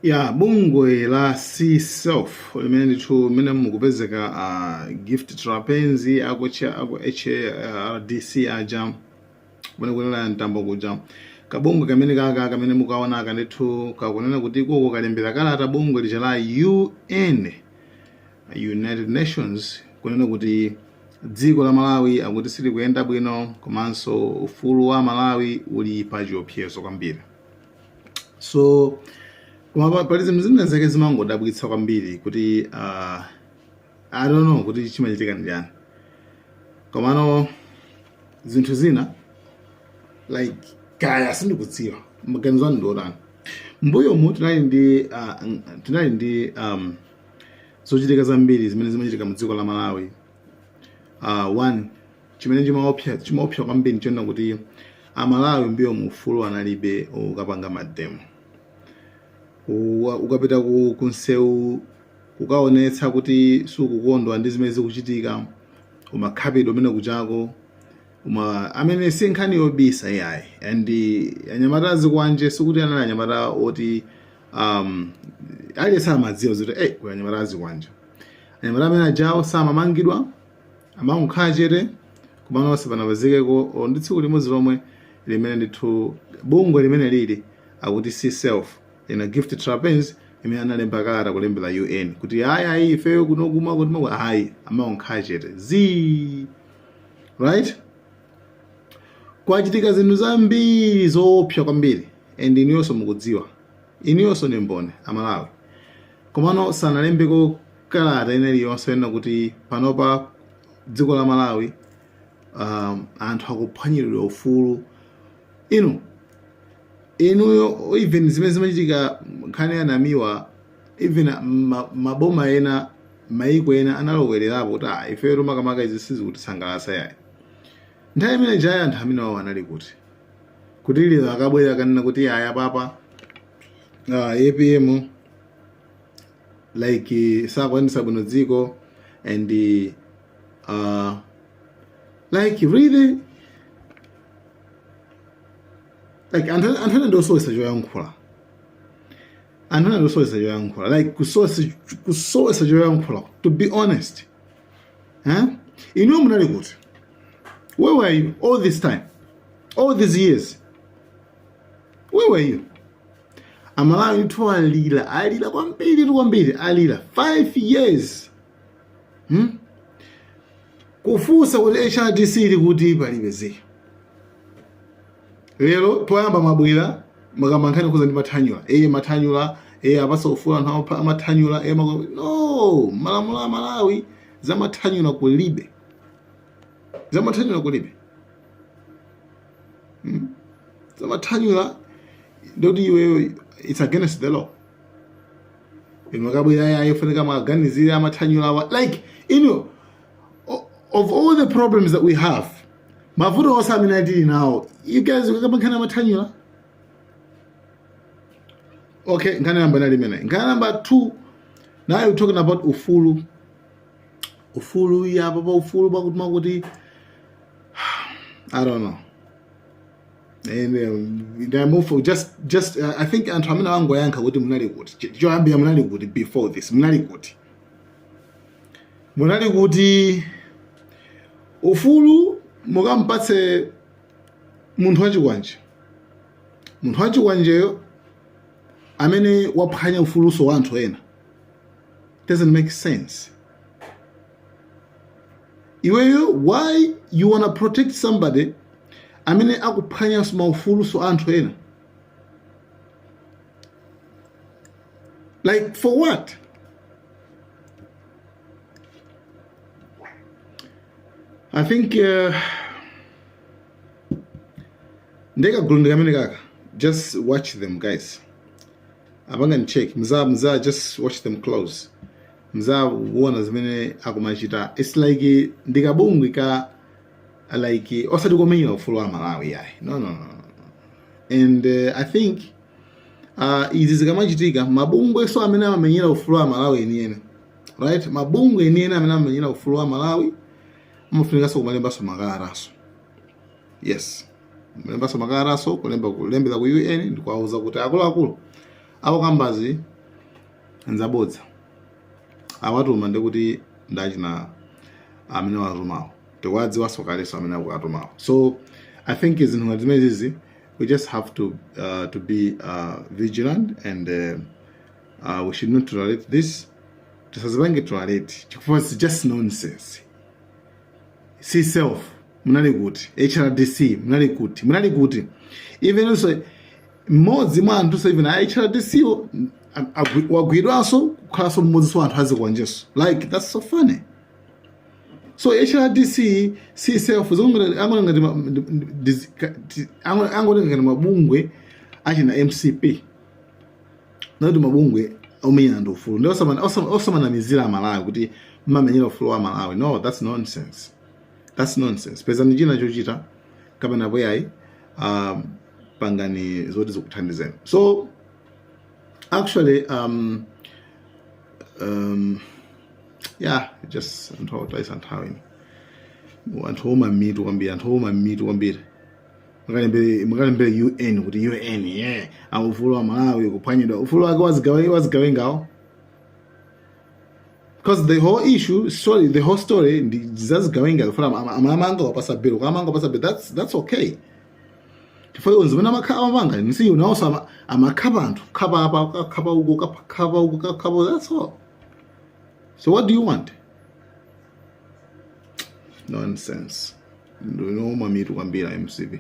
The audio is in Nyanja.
Ya bungwe la C-Self limene ndithu mmene mukupezeka gift trapenzi ako HRDC aja kunekunena mtambo kuja kabungwe kamene kamene mukaona ndithu kakunena kuti koko kalembera kalata bungwe lija la UN, United Nations, kunena kuti dziko la Malawi akuti sili kuyenda bwino komanso ufulu wa Malawi uli pa chiopsezo kwambiri. So koma palizi mzimene zake zimangodabwitsa kwambiri kuti I don't know kuti chimachitika ndiyani. Komano zinthu zina like kaya sindikudziwa maganizo ndorani. Mbuyo mu tinali ndi zochitika zambiri zimene zimachitika mu dziko la Malawi. One chimene chimaopsa kwambiri chona kuti Amalawi mbuyo mu ufulu analibe ukapanga mademo. Ukapita kunsewu kukaonetsa kuti sukukondwa ndi zimene zikuchitika umakhapido amene kuchako amene sinkhani yobisa yayi and anyamata azikwanje sikuti anali anyamata oti aliyesa amadziwa kuti kwa anyamata azikwanje anyamata amene ajawo samamangidwa amankhala chete kumano onse panapezekeko ndi tsiku limodzi lomwe limene ndithu bungwe limene lili akuti C-Self ina gift trapenzi imene analemba kalata kulembera UN kuti ayi ifeyo kunokuma kuti ayi amankhala chete right. Kwachitika zinthu zambiri zoopsa kwambiri and inuyonso mukudziwa, inuyonso ni mboni Amalawi komano sanalembeko kalata inali yonse ena kuti panopa dziko la Malawi anthu akuphwanyiridwa ufulu inuyo even zimene zimachitika nkhani yanamiwa even maboma ena maiko ena analowererapo kuti ifeyo makamaka izi sizikutisangalatsa yayi. Nthawi imene jaya anthu amene wawo anali kuti lero akabwera kanena kuti aya papa APM like sakuyendetsa bwino dziko and like really like anthu ndosowesa choyankhula like kusowesa choyankhula to be honest. Inu munali kuti where were you all this time, all these years? Where were you? Amalawi nthu alila kwambiri alila 5 years kufusa kuti HRDC ili kuti palibeze. Lero toyamba mabwira makamankhani kuza ndi mathanyula mathanyula apasa ufulu anthu amathanyula no malamulo a Malawi za mathanyula kulibe. Zamathanyula ndoti iweyo it's against the law. Makabwira ayifunika maganizire amathanyula like of all the problems that we have mavuto onse amene tili nawo you guys ukamankhani amathanyula. Okay, nkhani namba nalimene. Nkhani number 2, now you're talking about ufulu ya papa ufulu bakuti makuti I don't know. And I move for just I think anthu amene wangoyankha kuti munali kuti choyambira munali kuti before this munali kuti ufulu mukampatse munthu wachikwanjeyo amene waphwanya ufuluso wa anthu ena. Doesn't make sense. Why you wanna protect somebody amene akuphwanya maufuluso anthu ena? Like for what? I think just watch them guys. Abanga check mza just watch them close. Mza uona zimene akumachita. It's like ndikabungwe ka like osati komenya ufulu wa Malawi yayi. No. And I think izi zikamachitika mabungwe so amene amamenyera ufulu wa Malawi eniena. Right? Mabungwe eniena amene amamenyera ufulu wa Malawi amafunika so kumalembaso makalataso. Yes. Kulembaso makalataso kulembera ku UN ndikwauza kuti akuluakulu abo kambazi nzabodza awatuma ndekuti ndachina amene watumawo tikwadziwanso kaleso amene akuatumawo. So I think izinthu ngati zimenezi we just have to be vigilant and we should not tolerate this. Tisazipange tolerate chifukwa it's just nonsense. See self munali kuti HRDC munali kuti even also mmodzi mwa anthu so even HRDC wagwidwanso kukhalanso mmodzi wa anthu azikuwanjeso, like that's so funny. So HRDC see self angoti ngati mabungwe achina MCP noti mabungwe omenya ndi ufulu ndi osamanamizira Malawi kuti mmamenyera ufulu wa Malawi. No, that's nonsense. That's nonsense. Peza ndi china chochita kapena boyayi pangani zoti zikuthandizeni. So actually yeah, just anthu oma mitu kwambiri mukalembere UN kuti UN yeah ufulu wa Malawi kuphwanyidwa ufulu wake wazigawe ngawo. Because the whole issue story, the whole story ndizazigawenga kufuna amamanga wapasa bill kamanga wapasa bill, that's okay. Chifukwa unzimena amanga nsi unaosa amakhapa anthu khapa apa khapa uko khapa, that's all. So what do you want? Nonsense. Ndino mamitu kwambira MCV.